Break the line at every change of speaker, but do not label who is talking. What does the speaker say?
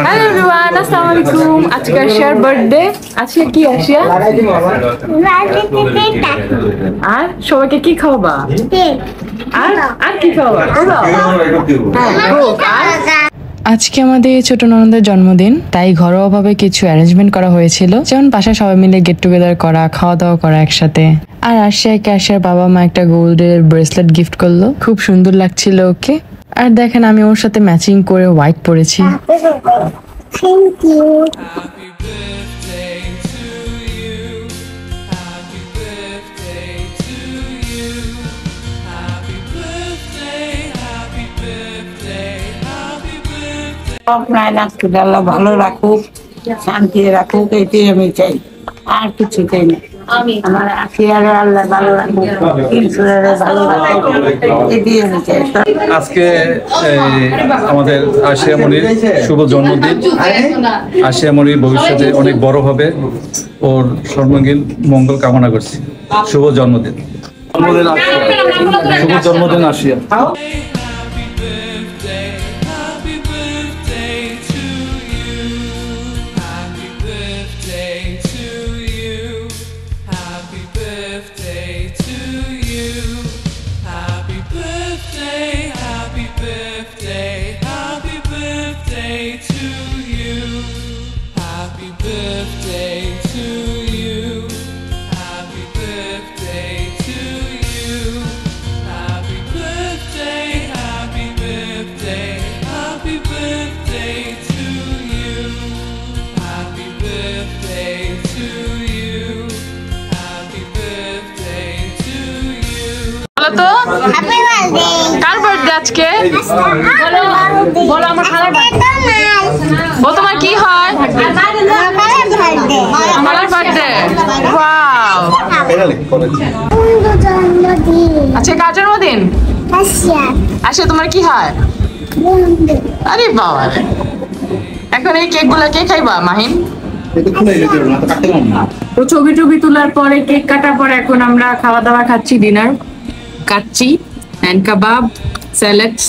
Hello everyone, আসসালামু আলাইকুম। আজকে আশিয়ার বার্থডে। আজকে কি আশিয়া? আর সবাইকে কি খাওয়াবা? আর কি খাওয়াবা? আজকে আমাদের ছোট ননদের জন্মদিন, তাই ঘরোয়াভাবে কিছু অ্যারেঞ্জমেন্ট করা হয়েছিল, যেমন বাসায় সবাই মিলে গেট টুগেদার করা, খাওয়া দাওয়া করা একসাথে। আর আশিয়াকে আশিয়ার বাবা মা একটা গোল্ডের ব্রেসলেট গিফট করলো, খুব সুন্দর লাগছিল ওকে। আর দেখেন আমি ওর সাথে ম্যাচিং করে হোয়াইট পরেছি।
Thank you.
আল্লাহ ভালো রাখুক, শান্তি রাখুক, এটাই আমি চাই, আর কিছু চাই না। আমার আখিরারে আল্লাহ ভালো রাখুক, ইনসুরারে ভালো রাখুক, এটাই আমি চাই।
আজকে আমাদের আশিয়া মনির শুভ জন্মদিন। আশিয়া মনি ভবিষ্যতে অনেক বড় হবে, ওর সর্বাঙ্গীন মঙ্গল কামনা করছি। শুভ জন্মদিন। শুভ জন্মদিন আশিয়া।
কার বার্থডে আজকে? বলো আমার খালার বার্থডে। ও তোমার কি হয়? খালার বার্থডে। ওয়াও, আজকে কার জন্মদিন? আশিয়া তোমার কি হয়? আরে বাবা, এখন এই কেক গুলা কে খাইবা মাহিন? তো ছবি টবি তোলার পরে, কেক কাটার পরে এখন আমরা খাওয়া দাওয়া খাচ্ছি, dinner kacchi and kebab, salads.